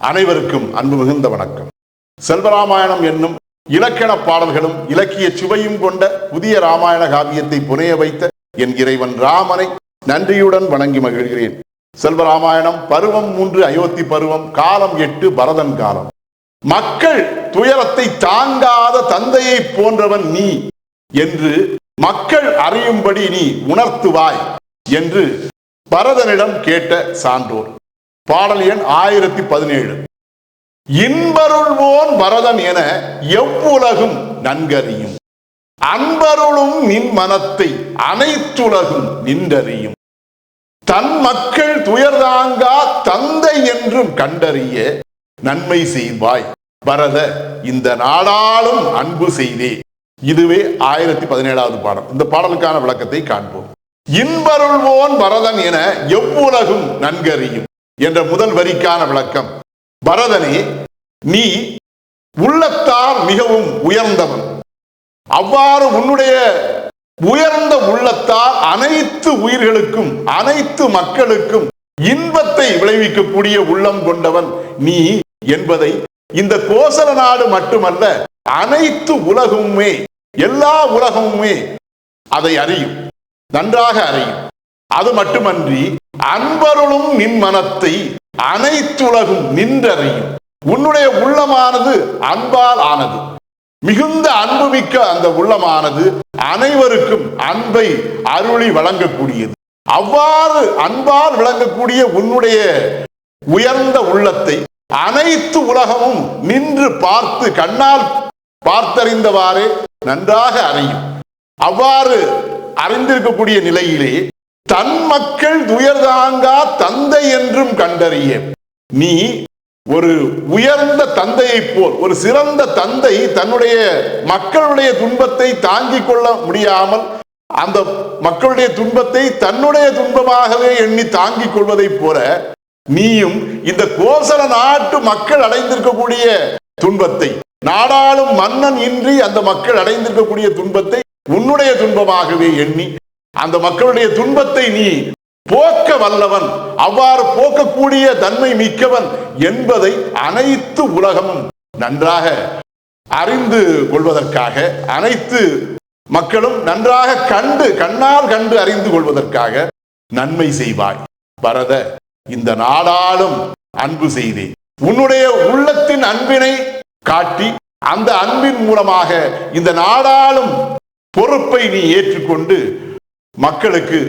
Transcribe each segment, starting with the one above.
அனைவருக்கும் அன்பு மிகுந்த வணக்கம். செல்வராமாயணம் என்னும் இலக்கண பாடல்களும் இலக்கிய சுவையும் கொண்ட புதிய ராமாயண காவியத்தை புனைய வைத்த என் இறைவன் ராமனை நன்றியுடன் வணங்கி மகிழ்கிறேன். செல்வராமாயணம் பருவம் 3 அயோத்தி பருவம், காலம் 8 பரதன் காலம். மக்கள் துயரத்தை தாங்காத தந்தையை போன்றவன் நீ என்று மக்கள் அறியும்படி நீ உணர்த்துவாய் என்று பரதனிடம் கேட்ட சான்றோர். பாடல் எண் 1017. இன்பருள்வோன் பரதன் என எவ்வுலகும் நன்கறியும், அன்பருளும் நின் மனத்தை அனைத்துலகும் நின்றறியும், தன் மக்கள் துயர்தாங்கா தந்தை என்றும் கண்டறிய நன்மை செய்வாய் பரத இந்த நாடாளும் அன்பு செய்தே. இதுவே 1017வது பாடல். இந்த பாடலுக்கான விளக்கத்தை காண்போம். இன்பருள்வோன் பரதன் என எவ்வுலகும் நன்கறியும் என்ற முதல் வரிக்கான விளக்கம். பரதனே, நீ உள்ளத்தால் மிகவும் உயர்ந்தவன். அவ்வாறு உன்னுடைய உயர்ந்த உள்ளத்தால் அனைத்து உயிர்களுக்கும் அனைத்து மக்களுக்கும் இன்பத்தை விளைவிக்கக்கூடிய உள்ளம் கொண்டவன் நீ என்பதை இந்த கோசல நாடு மட்டுமல்ல, அனைத்து உலகமுமே, எல்லா உலகமுமே அதை அறியும், நன்றாக அறியும். அது மட்டுமன்றி அன்பருளும் நின் மனத்தை அனைத்துலகும் நின்றறியும். உன்னுடைய உள்ளமானது அன்பால் ஆனது. மிகுந்த அன்புமிக்க அந்த உள்ளமானது அனைவருக்கும் அன்பை அருளி வழங்கக்கூடியது. அவ்வாறு அன்பால் விளங்கக்கூடிய உன்னுடைய உயர்ந்த உள்ளத்தை அனைத்து உலகமும் நின்று பார்த்து கண்ணால் பார்த்தறிந்தவாறே நன்றாக அறியும். அவ்வாறு அறிந்திருக்கக்கூடிய நிலையிலே தன் மக்கள் துயர்தாங்கா தந்தை என்றும் கண்டறிய, நீ ஒரு உயர்ந்த தந்தையை போல், ஒரு சிறந்த தந்தை தன்னுடைய மக்களுடைய துன்பத்தை தாங்கிக் கொள்ள முடியாமல் அந்த மக்களுடைய துன்பத்தை தன்னுடைய துன்பமாகவே எண்ணி தாங்கிக் கொள்வதை போல நீயும் இந்த கோசல நாட்டு மக்கள் அடைந்திருக்கக்கூடிய துன்பத்தை, நாடாளும் மன்னன் இன்றி அந்த மக்கள் அடைந்திருக்கக்கூடிய துன்பத்தை உன்னுடைய துன்பமாகவே எண்ணி அந்த மக்களுடைய துன்பத்தை நீ போக்க வல்லவன், அவ்வாறு போக்கக்கூடிய தன்மை மிக்கவன் என்பதை அனைத்து உலகமும் நன்றாக அறிந்து கொள்வதற்காக, அனைத்து மக்களும் நன்றாக கண்ணால் கண்டு அறிந்து கொள்வதற்காக நன்மை செய்வாய் பரத இந்த நாடாளும் அன்பு செய்தே. உன்னுடைய உள்ளத்தின் அன்பினை காட்டி அந்த அன்பின் மூலமாக இந்த நாடாளும் பொறுப்பை நீ ஏற்றுக்கொண்டு மக்களுக்கு,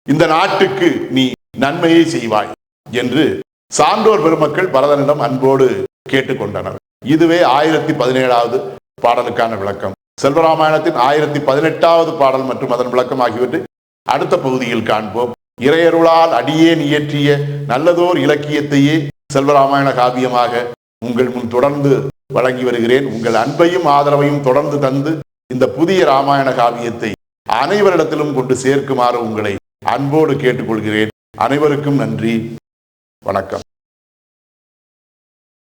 இந்த நாட்டுக்கு நீ நன்மையை செய்வாய் என்று சான்றோர் பெருமக்கள் பரதனிடம் அன்போடு கேட்டுக்கொண்டனர். இதுவே 1017வது பாடலுக்கான விளக்கம். செல்வராமாயணத்தின் 1018வது பாடல் மற்றும் அதன் விளக்கம் ஆகியவற்றை அடுத்த பகுதியில் காண்போம். இறையருளால் அடியேன் இயற்றிய நல்லதோர் இலக்கியத்தையே செல்வராமாயண காவியமாக உங்கள் முன் தொடர்ந்து வழங்கி வருகிறேன். உங்கள் அன்பையும் ஆதரவையும் தொடர்ந்து தந்து இந்த புதிய ராமாயண காவியத்தை அனைவரிடத்திலும் கொண்டு சேர்க்குமாறு உங்களை அன்போடு கேட்டுக்கொள்கிறேன். அனைவருக்கும் நன்றி, வணக்கம்.